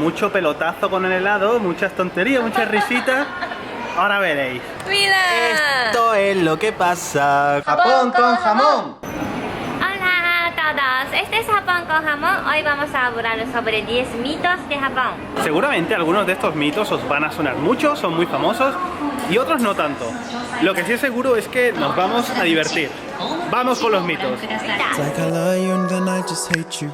mucho pelotazo con el helado, muchas tonterías, muchas risitas. Ahora veréis. ¡Mira! Esto es lo que pasa. ¡Japón con jamón! Hola a todos, este es Japón con jamón. Hoy vamos a hablar sobre 10 mitos de Japón. Seguramente algunos de estos mitos os van a sonar mucho, son muy famosos, y otros no tanto. Lo que sí es seguro es que nos vamos a divertir. Vamos con los mitos. It's like I love you and then I just hate you.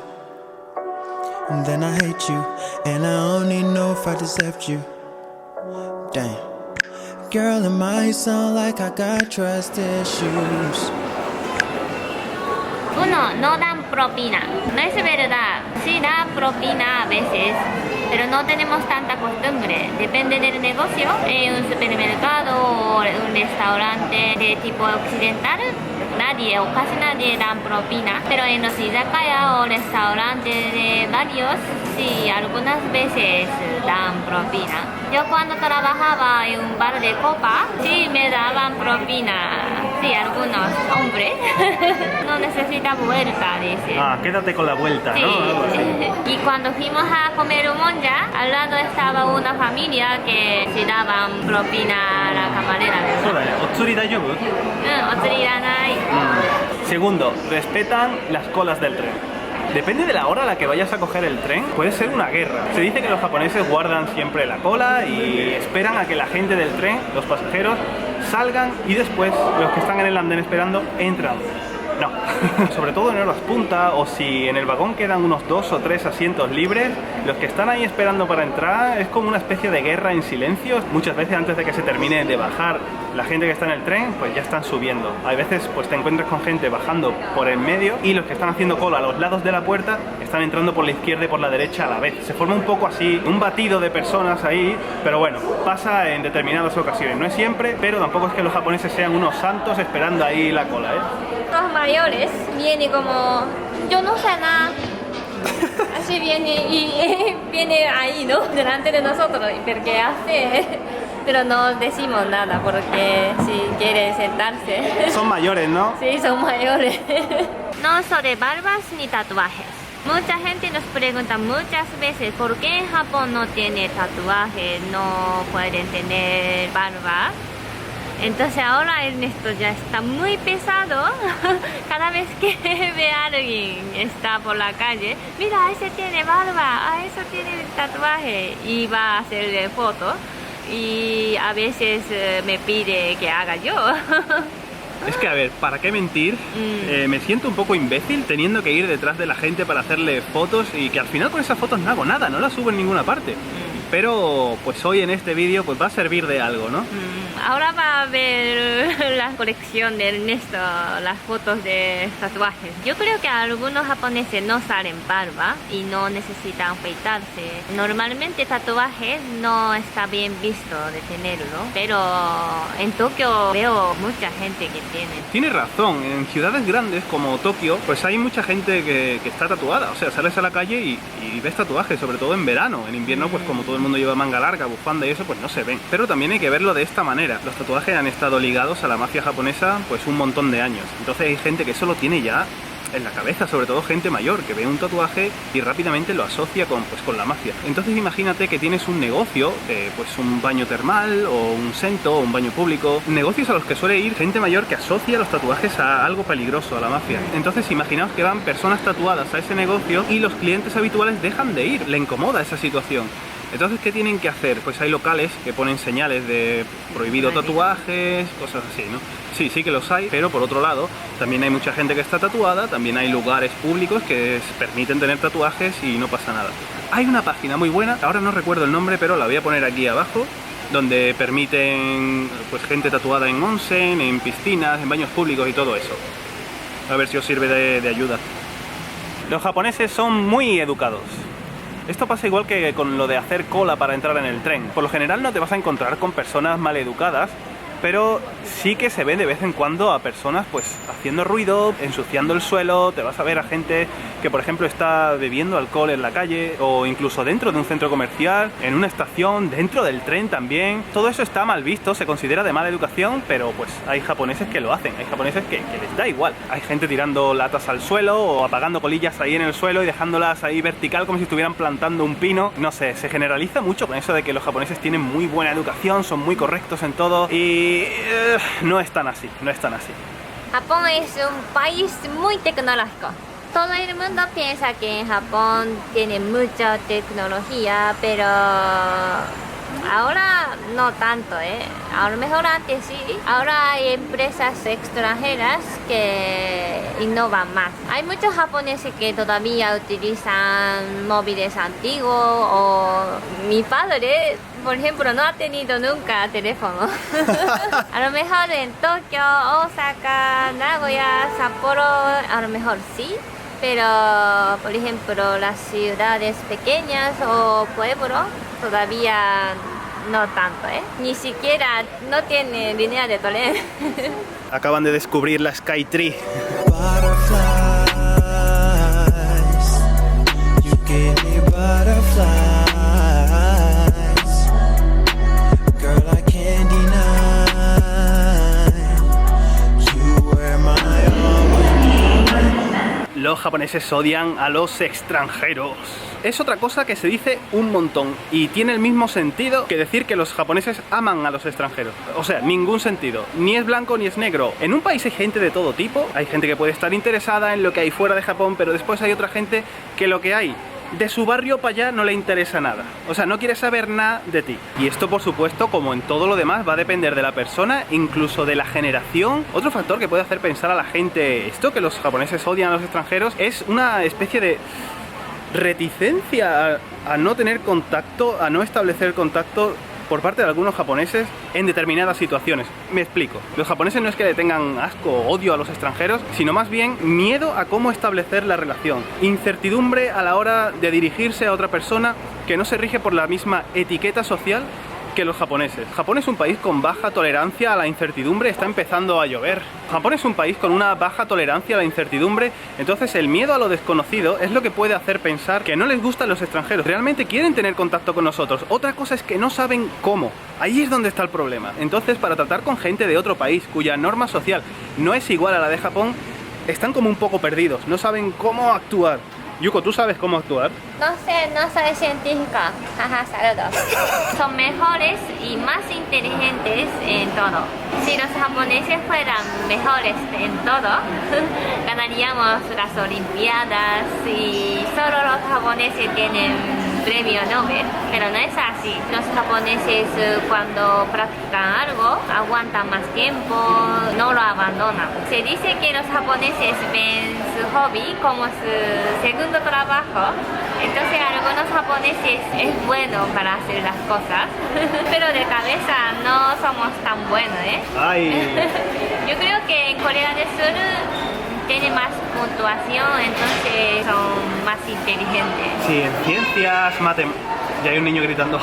And then I hate you. And I only know if I deserved you. Damn. Girl, am I sound like I got trust issues. 1. No dan propina. No es verdad. Sí da propina a veces, pero no tenemos tanta costumbre. Depende del negocio. En un supermercado o un restaurante de tipo occidental, nadie o casi nadie dan propina. Pero en los izakaya o restaurantes de varios, sí, algunas veces dan propina. Yo cuando trabajaba en un bar de copa, sí me daban propina. Sí, algunos hombres. No necesita vuelta, dice. Ah, quédate con la vuelta, Sí. ¿no? Algo así. Y cuando fuimos a comer un monja, al lado estaba una familia que se daban propina a la camarera, ¿verdad? Otsuri daijoubu. Otsuri iranai. Segundo, respetan las colas del tren. Depende de la hora a la que vayas a coger el tren, puede ser una guerra. Se dice que los japoneses guardan siempre la cola y esperan a que la gente del tren, los pasajeros, salgan y después los que están en el andén esperando entran. No, sobre todo en horas punta o si en el vagón quedan unos 2 o 3 asientos libres, los que están ahí esperando para entrar es como una especie de guerra en silencio. Muchas veces antes de que se termine de bajar la gente que está en el tren, pues ya están subiendo. Hay veces pues te encuentras con gente bajando por el medio y los que están haciendo cola a los lados de la puerta están entrando por la izquierda y por la derecha a la vez. Se forma un poco así, un batido de personas ahí, pero bueno, pasa en determinadas ocasiones. No es siempre, pero tampoco es que los japoneses sean unos santos esperando ahí la cola, ¿eh? Los mayores vienen como, yo no sé nada. Así viene y viene ahí, ¿no? Delante de nosotros. ¿Y por qué hace? Pero no decimos nada porque si quiere sentarse. Son mayores, ¿no? Sí, son mayores. No sobre barbas ni tatuajes. Mucha gente nos pregunta muchas veces por qué en Japón no tiene tatuajes, no pueden tener barba. Entonces ahora esto ya está muy pesado. Cada vez que ve a alguien está por la calle, mira, ese tiene barba, ese tiene tatuaje, y va a hacerle foto. Y a veces me pide que haga yo. Es que, a ver, ¿para qué mentir? Me siento un poco imbécil teniendo que ir detrás de la gente para hacerle fotos y que al final con esas fotos no hago nada, no las subo en ninguna parte. Pero pues hoy en este vídeo pues va a servir de algo, ¿no? Ahora va a ver la colección de Ernesto, las fotos de tatuajes. Yo creo que algunos japoneses no salen barba y no necesitan afeitarse. Normalmente tatuajes no está bien visto de tenerlo, pero en Tokio veo mucha gente que tiene. Tienes razón, en ciudades grandes como Tokio pues hay mucha gente que está tatuada. O sea, sales a la calle y ves tatuajes, sobre todo en verano. En invierno pues como todo el mundo lleva manga larga, bufanda y eso, pues no se ven. Pero también hay que verlo de esta manera. Los tatuajes han estado ligados a la mafia japonesa pues un montón de años. Entonces hay gente que eso lo tiene ya en la cabeza, sobre todo gente mayor, que ve un tatuaje y rápidamente lo asocia con la mafia. Entonces imagínate que tienes un negocio, pues un baño termal o un sento o un baño público, negocios a los que suele ir gente mayor que asocia los tatuajes a algo peligroso, a la mafia. Entonces imaginaos que van personas tatuadas a ese negocio y los clientes habituales dejan de ir, le incomoda esa situación. Entonces, ¿qué tienen que hacer? Pues hay locales que ponen señales de prohibido tatuajes, cosas así, ¿no? Sí, sí que los hay, pero por otro lado, también hay mucha gente que está tatuada, también hay lugares públicos que permiten tener tatuajes y no pasa nada. Hay una página muy buena, ahora no recuerdo el nombre, pero la voy a poner aquí abajo, donde permiten pues gente tatuada en onsen, en piscinas, en baños públicos y todo eso. A ver si os sirve de ayuda. Los japoneses son muy educados. Esto pasa igual que con lo de hacer cola para entrar en el tren. Por lo general no te vas a encontrar con personas maleducadas, pero sí que se ve de vez en cuando a personas pues haciendo ruido, ensuciando el suelo. Te vas a ver a gente que por ejemplo está bebiendo alcohol en la calle, o incluso dentro de un centro comercial, en una estación, dentro del tren también. Todo eso está mal visto, se considera de mala educación, pero pues hay japoneses que lo hacen, hay japoneses que les da igual. Hay gente tirando latas al suelo o apagando colillas ahí en el suelo y dejándolas ahí vertical como si estuvieran plantando un pino. No sé, se generaliza mucho con eso de que los japoneses tienen muy buena educación, son muy correctos en todo, y no es tan así, no es tan así. Japón es un país muy tecnológico. Todo el mundo piensa que en Japón tiene mucha tecnología, pero ahora no tanto, A lo mejor antes sí. Ahora hay empresas extranjeras que innovan más. Hay muchos japoneses que todavía utilizan móviles antiguos, o mi padre, por ejemplo, no ha tenido nunca teléfono. A lo mejor en Tokio, Osaka, Nagoya, Sapporo, a lo mejor sí. Pero, por ejemplo, las ciudades pequeñas o pueblos todavía no tanto, Ni siquiera no tiene línea de tren. Acaban de descubrir la Skytree. Butterflies, you give me butterflies. Girl, I can't deny you were my all. Los japoneses odian a los extranjeros. Es otra cosa que se dice un montón y tiene el mismo sentido que decir que los japoneses aman a los extranjeros. O sea, ningún sentido. Ni es blanco ni es negro. En un país hay gente de todo tipo. Hay gente que puede estar interesada en lo que hay fuera de Japón, pero después hay otra gente que lo que hay de su barrio para allá no le interesa nada. O sea, no quiere saber nada de ti. Y esto, por supuesto, como en todo lo demás, va a depender de la persona, incluso de la generación. Otro factor que puede hacer pensar a la gente esto, que los japoneses odian a los extranjeros, es una especie de reticencia a no tener contacto, a no establecer contacto por parte de algunos japoneses en determinadas situaciones. Me explico. Los japoneses no es que le tengan asco o odio a los extranjeros, sino más bien miedo a cómo establecer la relación. Incertidumbre a la hora de dirigirse a otra persona que no se rige por la misma etiqueta social que los japoneses. Japón es un país con baja tolerancia a la incertidumbre, está empezando a llover. Japón es un país con una baja tolerancia a la incertidumbre, entonces el miedo a lo desconocido es lo que puede hacer pensar que no les gustan los extranjeros. Realmente quieren tener contacto con nosotros. Otra cosa es que no saben cómo. Ahí es donde está el problema. Entonces, para tratar con gente de otro país cuya norma social no es igual a la de Japón, están como un poco perdidos, no saben cómo actuar. Yuko, ¿tú sabes cómo actuar? No sé, no soy científica. Jaja, saludos. Son mejores y más inteligentes en todo. Si los japoneses fueran mejores en todo, ganaríamos las Olimpiadas y solo los japoneses tienen premio Nobel, pero no es así. Los japoneses cuando practican algo aguantan más tiempo, no lo abandonan. Se dice que los japoneses ven su hobby como su segundo trabajo, entonces algunos japoneses es bueno para hacer las cosas, pero de cabeza no somos tan buenos, Ay. Yo creo que en Corea del Sur tiene más puntuación, entonces son más inteligentes. Sí, en ciencias, matemáticas. Ya hay un niño gritando.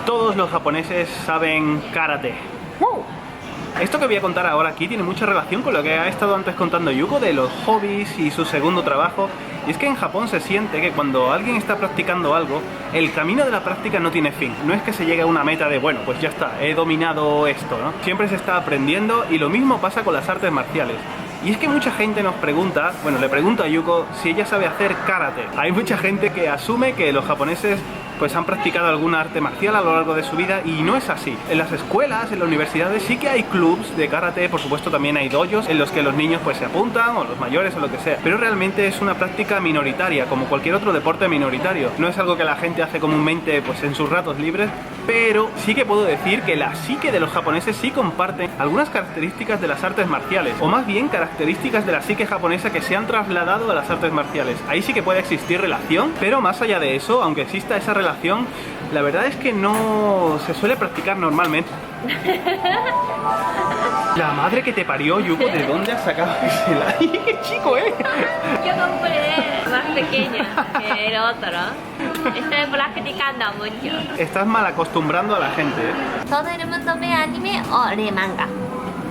Todos los japoneses saben karate. Esto que voy a contar ahora aquí tiene mucha relación con lo que ha estado antes contando Yuko de los hobbies y su segundo trabajo. Y es que en Japón se siente que cuando alguien está practicando algo, el camino de la práctica no tiene fin. No es que se llegue a una meta de, bueno, pues ya está, he dominado esto, ¿no? Siempre se está aprendiendo, y lo mismo pasa con las artes marciales. Y es que mucha gente nos pregunta, bueno, le pregunto a Yuko si ella sabe hacer karate. Hay mucha gente que asume que los japoneses pues han practicado alguna arte marcial a lo largo de su vida, y no es así. En las escuelas, en las universidades sí que hay clubs de karate, por supuesto también hay dojos en los que los niños pues se apuntan, o los mayores o lo que sea, pero realmente es una práctica minoritaria, como cualquier otro deporte minoritario. No es algo que la gente hace comúnmente pues en sus ratos libres, pero sí que puedo decir que la psique de los japoneses sí comparten algunas características de las artes marciales, o más bien características de la psique japonesa que se han trasladado a las artes marciales. Ahí sí que puede existir relación, pero más allá de eso, aunque exista esa relación, relación, la verdad es que no se suele practicar normalmente. La madre que te parió, Yuko, ¿de dónde has sacado ese like? ¡Qué chico, Yo compré más pequeña que el otro. Estoy practicando mucho. Estás mal acostumbrando a la gente, ¿Todo el mundo ve anime o lee manga?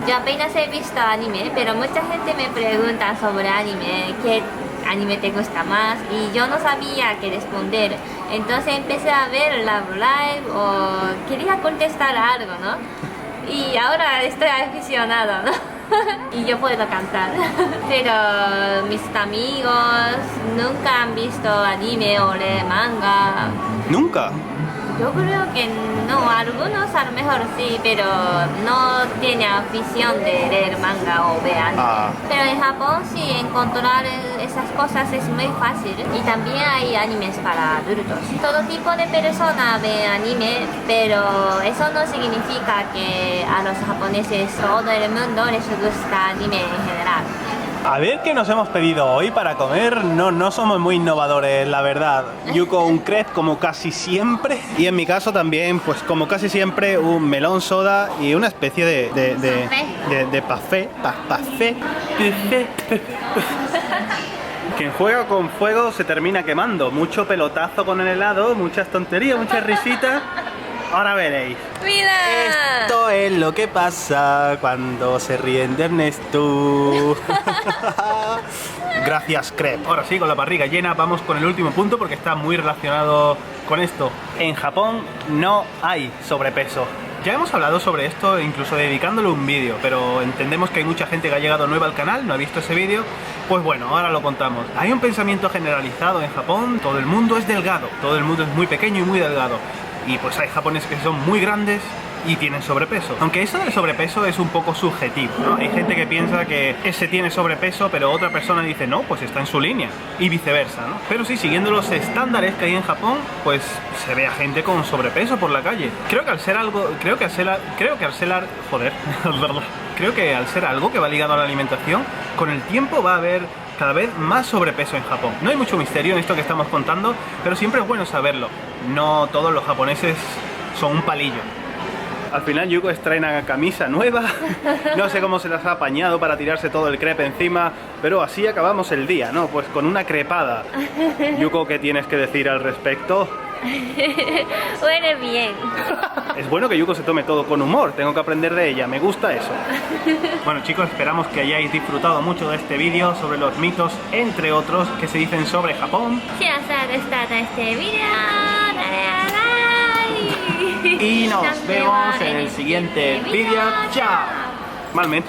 Yo apenas he visto anime, pero mucha gente me pregunta sobre anime, qué anime te gusta más, y yo no sabía qué responder. Entonces empecé a ver Love Live o quería contestar algo, ¿no? Y ahora estoy aficionada, ¿no? Y yo puedo cantar. Pero mis amigos nunca han visto anime o leen manga. ¿Nunca? Yo creo que no, algunos a lo mejor sí, pero no tienen afición de leer manga o ver anime. Pero en Japón sí, encontrar esas cosas es muy fácil. Y también hay animes para adultos. Todo tipo de personas ven anime, pero eso no significa que a los japoneses, todo el mundo les gusta anime en general. A ver qué nos hemos pedido hoy para comer. No somos muy innovadores, la verdad. Yuko, un crepe como casi siempre. Y en mi caso también, pues como casi siempre, un melón soda y una especie de parfait. Quien juega con fuego se termina quemando. Mucho pelotazo con el helado, muchas tonterías, muchas risitas. Ahora veréis. ¡Mira! Esto es lo que pasa cuando se ríen de Ernesto. Gracias, crepe. Ahora sí, con la barriga llena, vamos con el último punto porque está muy relacionado con esto. En Japón no hay sobrepeso. Ya hemos hablado sobre esto, incluso dedicándole un vídeo, pero entendemos que hay mucha gente que ha llegado nueva al canal, no ha visto ese vídeo. Pues bueno, ahora lo contamos. Hay un pensamiento generalizado en Japón, todo el mundo es delgado, todo el mundo es muy pequeño y muy delgado. Y pues hay japoneses que son muy grandes y tienen sobrepeso. Aunque eso del sobrepeso es un poco subjetivo, ¿no? Hay gente que piensa que ese tiene sobrepeso, pero otra persona dice no, pues está en su línea. Y viceversa, ¿no? Pero sí, siguiendo los estándares que hay en Japón, pues se ve a gente con sobrepeso por la calle. Creo que al ser algo que va ligado a la alimentación, con el tiempo va a haber cada vez más sobrepeso en Japón. No hay mucho misterio en esto que estamos contando, pero siempre es bueno saberlo. No todos los japoneses son un palillo. Al final Yuko estrena camisa nueva, no sé cómo se las ha apañado para tirarse todo el crepe encima, pero así acabamos el día, ¿no? Pues con una crepada. Yuko, ¿qué tienes que decir al respecto? Huele bien. Es bueno que Yuko se tome todo con humor, tengo que aprender de ella, me gusta eso. Bueno chicos, esperamos que hayáis disfrutado mucho de este vídeo sobre los mitos, entre otros, que se dicen sobre Japón. Si os ha gustado este vídeo, dale a like. Y nos vemos en el siguiente vídeo. ¡Chao! Malmente.